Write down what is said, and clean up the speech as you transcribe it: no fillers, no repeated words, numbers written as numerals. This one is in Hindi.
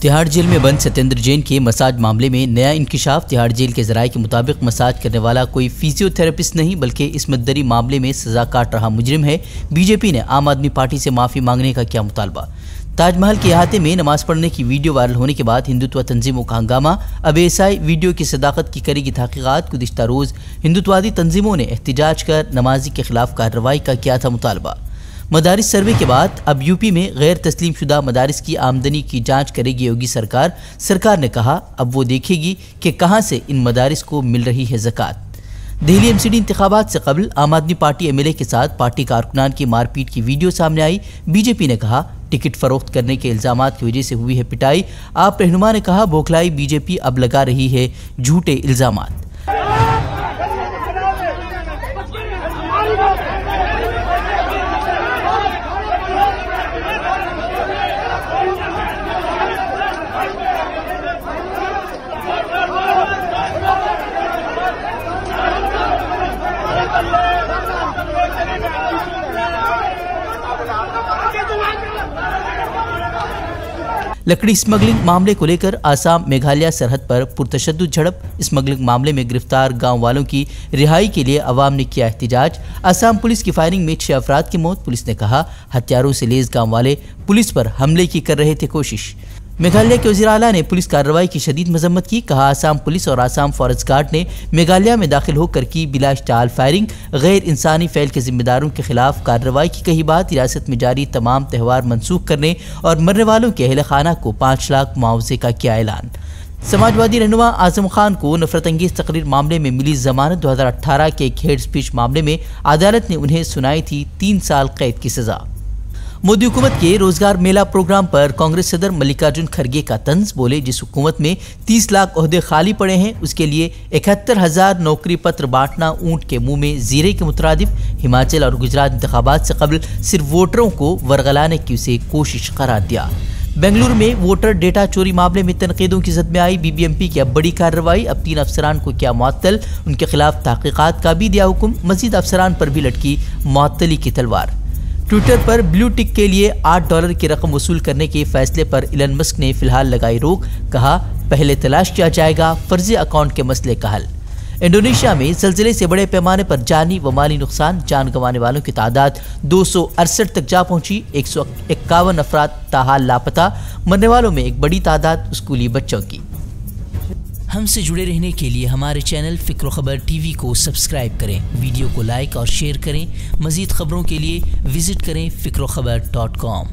तिहाड़ जेल में बंद सत्येंद्र जैन के मसाज मामले में नया इंकिशाफ। तिहाड़ जेल के जराये के मुताबिक मसाज करने वाला कोई फिजियोथेरेपिस्ट नहीं बल्कि इस मद्दरी मामले में सजा काट रहा मुजरिम है। बीजेपी ने आम आदमी पार्टी से माफ़ी मांगने का किया मुतालबा। ताजमहल के अहाते में नमाज पढ़ने की वीडियो वायरल होने के बाद हिंदुत्व तंजीमों का हंगामा। अब एएसआई वीडियो की सदाकत की करेगी तहकीकात। गुज़िश्ता रोज़ हिंदुत्वादी तंजीमों ने एहतिजाज कर नमाजी के खिलाफ कार्रवाई का किया था मुतालबा। मदारिस सर्वे के बाद अब यूपी में गैर तस्लीम शुदा मदारिस की आमदनी की जांच करेगी योगी सरकार। सरकार ने कहा अब वो देखेगी कि कहां से इन मदारिस को मिल रही है ज़कात। दिल्ली एमसीडी इंतखाबात से कबल आम आदमी पार्टी एमएलए के साथ पार्टी कारकुनान की मारपीट की वीडियो सामने आई। बीजेपी ने कहा टिकट फरोख्त करने के इल्जामात की वजह से हुई है पिटाई। आप रहनुमा ने कहा बौखलाई बीजेपी अब लगा रही है झूठे इल्जामात। लकड़ी स्मगलिंग मामले को लेकर आसाम मेघालय सरहद पर पुरतशद्दुद झड़प। स्मगलिंग मामले में गिरफ्तार गांव वालों की रिहाई के लिए अवाम ने किया एहतिजाज। आसाम पुलिस की फायरिंग में 6 अफराद की मौत। पुलिस ने कहा हथियारों से लैस गांव वाले पुलिस पर हमले की कर रहे थे कोशिश। मेघालय के वज़ीर आला ने पुलिस कार्रवाई की शदीद मजम्मत की। कहा आसाम पुलिस और आसाम फॉरेस्ट गार्ड ने मेघालय में दाखिल होकर की बिला इश्ताल फायरिंग। गैर इंसानी फ़ैल के जिम्मेदारों के खिलाफ कार्रवाई की कही बात। रियासत में जारी तमाम त्यौहार मनसूख करने और मरने वालों के अहल खाना को 5 लाख मुआवजे का किया ऐलान। समाजवादी रहनुमा आजम खान को नफरत अंगेज तकरीर मामले में मिली जमानत। 2018 के एक हेड स्पीच मामले में अदालत ने उन्हें सुनाई थी 3 साल कैद की सजा। मोदी हुकूमत के रोजगार मेला प्रोग्राम पर कांग्रेस सदर मल्लिकार्जुन खड़गे का तंज। बोले जिस हुकूमत में 30 लाख ओहदे खाली पड़े हैं उसके लिए 71,000 नौकरी पत्र बांटना ऊंट के मुंह में जीरे के मुतरादिफ। हिमाचल और गुजरात इंतखाबात से कबल सिर्फ वोटरों को वरगलाने की उसे कोशिश करार दिया। बेंगलुरु में वोटर डेटा चोरी मामले में तनकीदों की जद में आई बीबीएमपी की अब बड़ी कार्रवाई। अब 3 अफसरान को किया मुअत्तल। उनके खिलाफ तहकीकात का भी दिया हुक्म। मजीद अफसरान पर भी लटकी मुअत्तली की तलवार। ट्विटर पर ब्लू टिक के लिए $8 की रकम वसूल करने के फैसले पर इलन मस्क ने फिलहाल लगाई रोक। कहा पहले तलाश किया जाएगा फर्जी अकाउंट के मसले का हल। इंडोनेशिया में ज़लज़ले से बड़े पैमाने पर जानी व माली नुकसान। जान गंवाने वालों की तादाद 268 तक जा पहुंची। 151 अफराद ताहाल लापता। मरने वालों में एक बड़ी तादाद स्कूली बच्चों की। हमसे जुड़े रहने के लिए हमारे चैनल फ़िक्र ख़बर टीवी को सब्सक्राइब करें। वीडियो को लाइक और शेयर करें। मज़ीद खबरों के लिए विज़िट करें फ़िक्रखबर.com।